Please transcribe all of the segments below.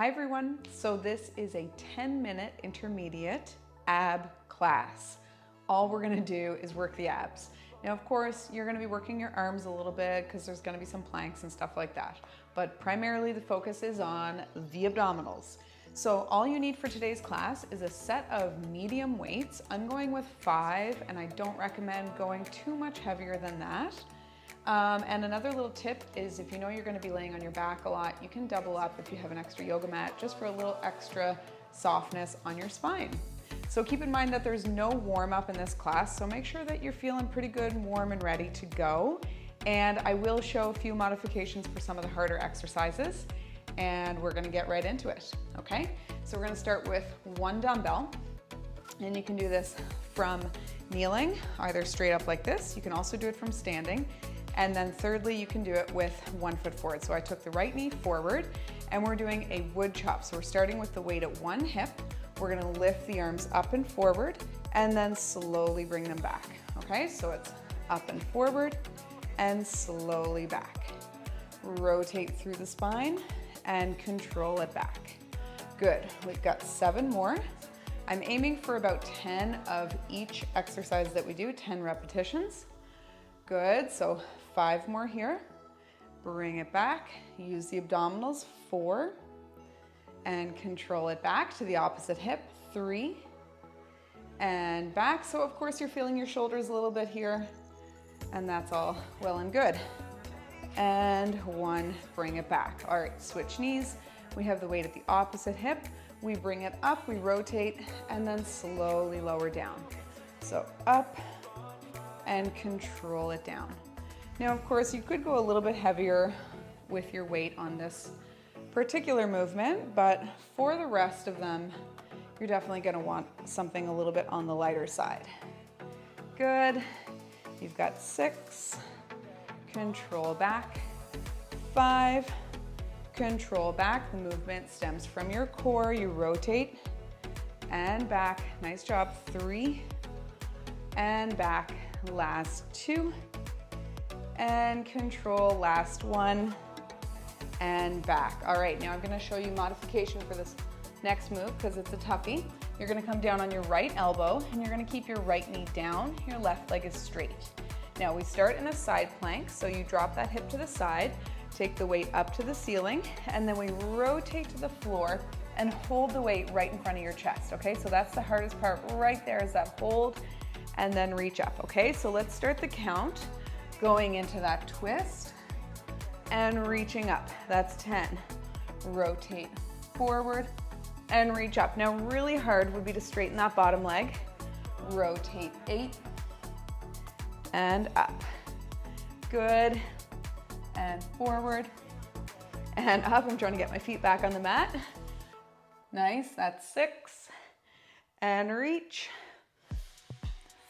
Hi everyone, so this is a 10-minute intermediate ab class. All we're gonna do is work the abs. Now of course, you're gonna be working your arms a little bit because there's gonna be some planks and stuff like that. But primarily the focus is on the abdominals. So all you need for today's class is a set of medium weights. I'm going with 5 and I don't recommend going too much heavier than that. And another little tip is if you know you're going to be laying on your back a lot, you can double up if you have an extra yoga mat just for a little extra softness on your spine. So keep in mind that there's no warm up in this class, so make sure that you're feeling pretty good, warm and ready to go. And I will show a few modifications for some of the harder exercises and we're going to get right into it. Okay, so we're going to start with 1 dumbbell and you can do this from kneeling, either straight up like this. You can also do it from standing. And then thirdly, you can do it with 1 foot forward. So I took the right knee forward and we're doing a wood chop. So we're starting with the weight at one hip. We're gonna lift the arms up and forward and then slowly bring them back. Okay, so it's up and forward and slowly back. Rotate through the spine and control it back. Good, we've got 7 more. I'm aiming for about 10 of each exercise that we do, 10 repetitions. Good, so 5 more here. Bring it back, use the abdominals, 4, and control it back to the opposite hip, 3, and back. So of course you're feeling your shoulders a little bit here, and that's all well and good. And 1, bring it back. All right, switch knees. We have the weight at the opposite hip. We bring it up, we rotate, and then slowly lower down. So up and control it down. Now, of course, you could go a little bit heavier with your weight on this particular movement, but for the rest of them, you're definitely gonna want something a little bit on the lighter side. Good. You've got 6, control back, 5, control back. The movement stems from your core. You rotate and back. Nice job. 3 and back. Last 2 and control. Last 1 and back. All right, now I'm going to show you modification for this next move because it's a toughie. You're going to come down on your right elbow and you're going to keep your right knee down. Your left leg is straight. Now we start in a side plank, so you drop that hip to the side, take the weight up to the ceiling, and then we rotate to the floor and hold the weight right in front of your chest. Okay, so that's the hardest part right there, is that hold and then reach up. Okay, so let's start the count going into that twist and reaching up. That's 10. Rotate forward and reach up. Now really hard would be to straighten that bottom leg. Rotate 8 and up. Good. And forward and up. I'm trying to get my feet back on the mat. Nice, that's 6. And reach.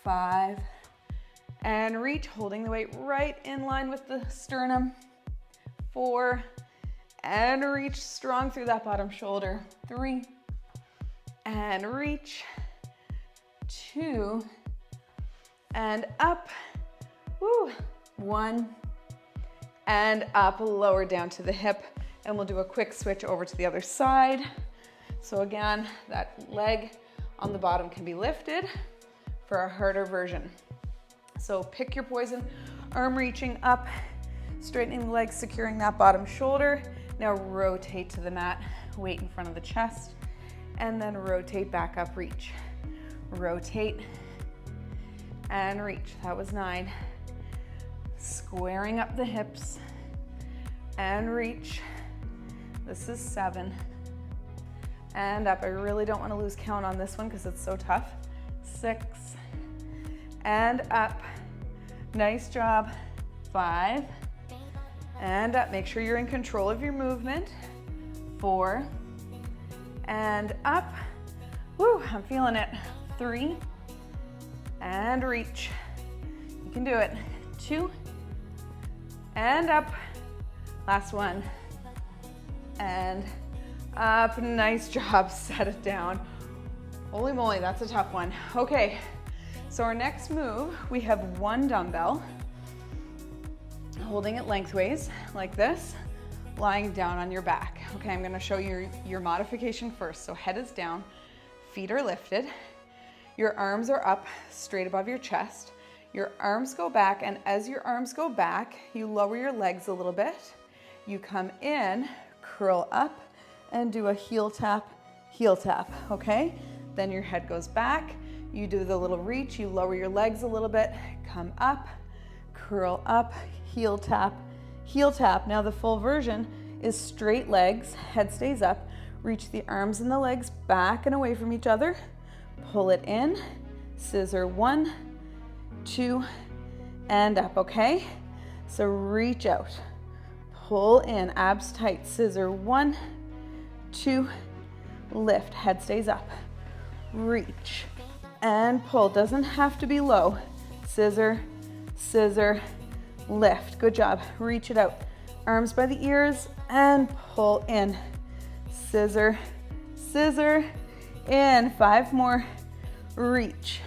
5 and reach, holding the weight right in line with the sternum. 4 and reach, strong through that bottom shoulder. 3 and reach. 2 and up. Woo. 1 and up, lower down to the hip, and we'll do a quick switch over to the other side. So again, that leg on the bottom can be lifted for a harder version. So pick your poison, arm reaching up, straightening the leg, securing that bottom shoulder. Now rotate to the mat, weight in front of the chest, and then rotate back up, reach. Rotate and reach. That was 9. Squaring up the hips and reach. This is 7 and up. I really don't want to lose count on this one because it's so tough. 6 and up. Nice job. 5 and up. Make sure you're in control of your movement. 4 and up. Woo, I'm feeling it. 3 and reach. You can do it. 2 and up. Last 1 and up. Nice job. Set it down. Holy moly, that's a tough one. Okay, so our next move, we have 1 dumbbell, holding it lengthways like this, lying down on your back. Okay, I'm gonna show you your modification first. So head is down, feet are lifted, your arms are up straight above your chest. Your arms go back, and as your arms go back, you lower your legs a little bit. You come in, curl up, and do a heel tap, okay? Then your head goes back, you do the little reach, you lower your legs a little bit, come up, curl up, heel tap, heel tap. Now the full version is straight legs, head stays up, reach the arms and the legs back and away from each other, pull it in, scissor 1, 2, and up, okay? So reach out, pull in, abs tight, scissor 1, 2, lift, head stays up, reach, and pull. Doesn't have to be low. Scissor, scissor, lift. Good job. Reach it out. Arms by the ears and pull in. Scissor, scissor, in. 5 more. Reach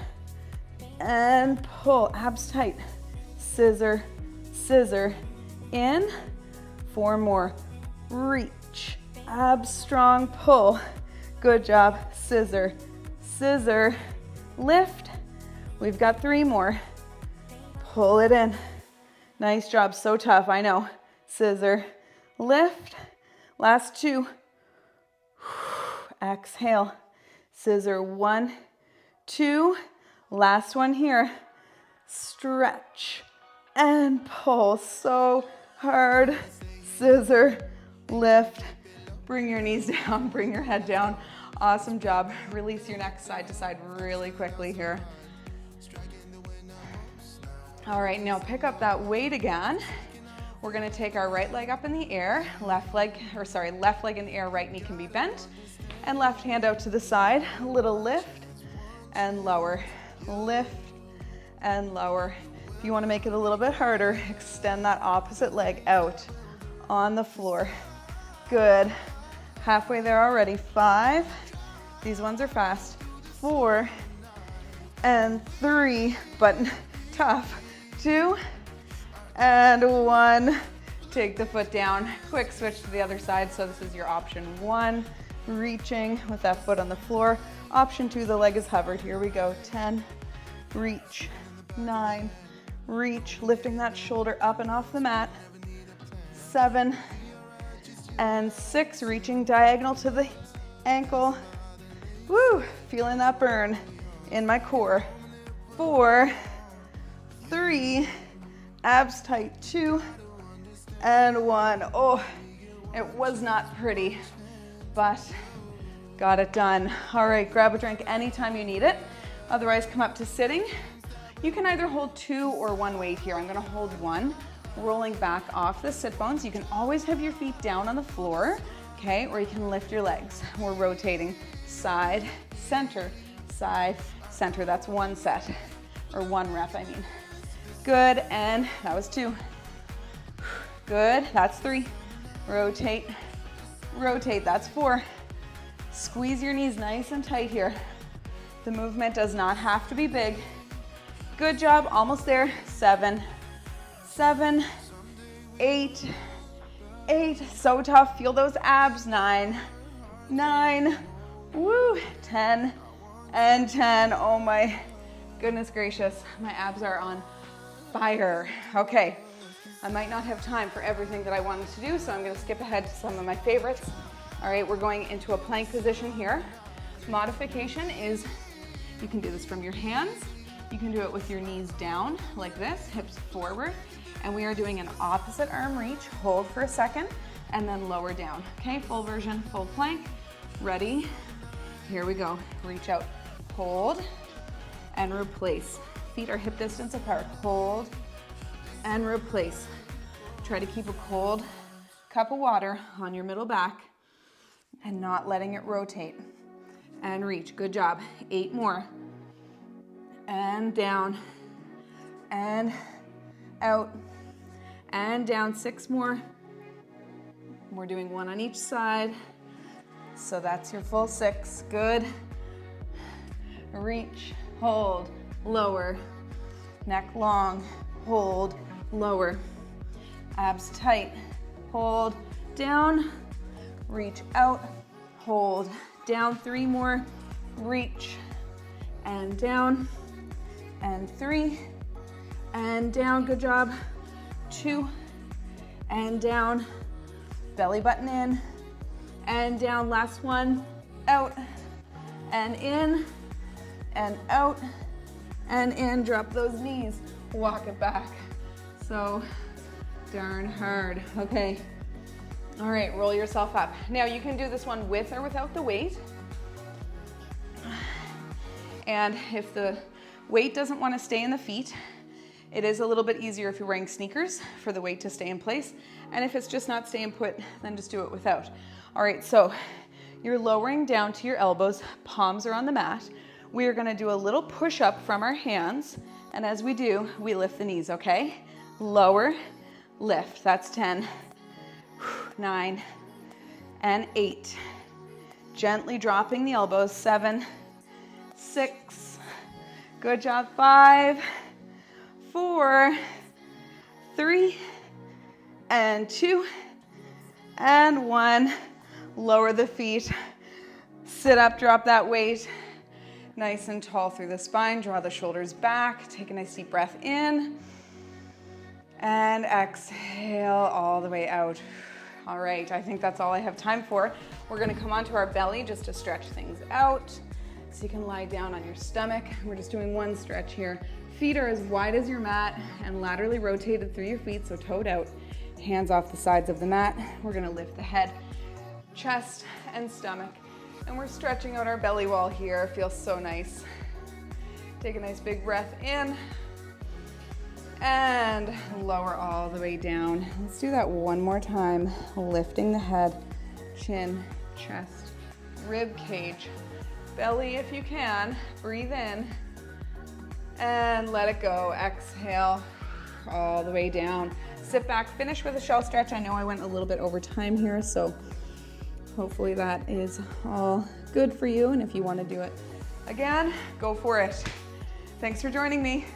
and pull. Abs tight. Scissor, scissor, in. 4 more. Reach. Abs strong. Pull. Good job. Scissor, scissor, lift. We've got 3 more. Pull it in. Nice job. So tough, I know. Scissor, lift. Last 2. Exhale. Scissor 1, 2. Last one here. Stretch and pull. So hard. Scissor, lift. Bring your knees down, bring your head down. Awesome job. Release your neck side to side really quickly here. All right, now pick up that weight again. We're gonna take our right leg up in the air, left leg in the air, right knee can be bent, and left hand out to the side. A little lift and lower, lift and lower. If you wanna make it a little bit harder, extend that opposite leg out on the floor. Good. Halfway there already. 5. These ones are fast. 4 and 3, but tough. 2 and 1. Take the foot down. Quick switch to the other side. So this is your option 1, reaching with that foot on the floor. Option 2, the leg is hovered. Here we go. 10, reach. 9, reach, lifting that shoulder up and off the mat. 7 and 6, reaching diagonal to the ankle. Woo, feeling that burn in my core. 4, 3, abs tight, 2 and 1. Oh, it was not pretty, but got it done. All right, grab a drink anytime you need it. Otherwise, come up to sitting. You can either hold 2 or 1 weight here. I'm gonna hold 1. Rolling back off the sit bones. You can always have your feet down on the floor, okay? Or you can lift your legs. We're rotating side, center, side, center. That's 1 set, or 1 rep, I mean. Good, and that was 2. Good, that's 3. Rotate, rotate, that's 4. Squeeze your knees nice and tight here. The movement does not have to be big. Good job, almost there. 7, 7, 8, 8, so tough, feel those abs. 9, 9, woo, 10, and 10. Oh my goodness gracious, my abs are on fire. Okay, I might not have time for everything that I wanted to do, so I'm gonna skip ahead to some of my favorites. All right, we're going into a plank position here. Modification is, you can do this from your hands, you can do it with your knees down like this, hips forward, and we are doing an opposite arm reach. Hold for a second and then lower down. Okay, full version, full plank. Ready? Here we go. Reach out, hold, and replace. Feet are hip distance apart. Hold and replace. Try to keep a cold cup of water on your middle back and not letting it rotate. And reach. Good job. 8 more. And down and out and down. 6 more. We're doing 1 on each side. So that's your full 6. Good. Reach, hold, lower. Neck long, hold, lower. Abs tight, hold, down, reach out, hold, down, 3 more, reach, and down, and 3, and down, good job, 2, and down, belly button in, and down, last one, out, and in, and out, and in, drop those knees, walk it back. So darn hard. Okay. All right, roll yourself up. Now you can do this one with or without the weight. And if the weight doesn't want to stay in the feet, it is a little bit easier if you're wearing sneakers for the weight to stay in place. And if it's just not staying put, then just do it without. All right, so you're lowering down to your elbows, palms are on the mat. We are gonna do a little push up from our hands. And as we do, we lift the knees, okay? Lower, lift, that's 10, 9, and 8. Gently dropping the elbows, 7, 6, good job, 5, 4, 3, and 2, and 1. Lower the feet, sit up, drop that weight, nice and tall through the spine, draw the shoulders back, take a nice deep breath in, and exhale all the way out. All right, I think that's all I have time for. We're gonna come onto our belly just to stretch things out. So you can lie down on your stomach. We're just doing one stretch here. Feet are as wide as your mat and laterally rotated through your feet, so toed out, hands off the sides of the mat. We're gonna lift the head, chest, and stomach. And we're stretching out our belly wall here. Feels so nice. Take a nice big breath in and lower all the way down. Let's do that one more time. Lifting the head, chin, chest, rib cage, belly if you can. Breathe in and let it go. Exhale all the way down. Sit back, finish with a shell stretch. I know I went a little bit over time here, so hopefully that is all good for you. And if you want to do it again, go for it. Thanks for joining me.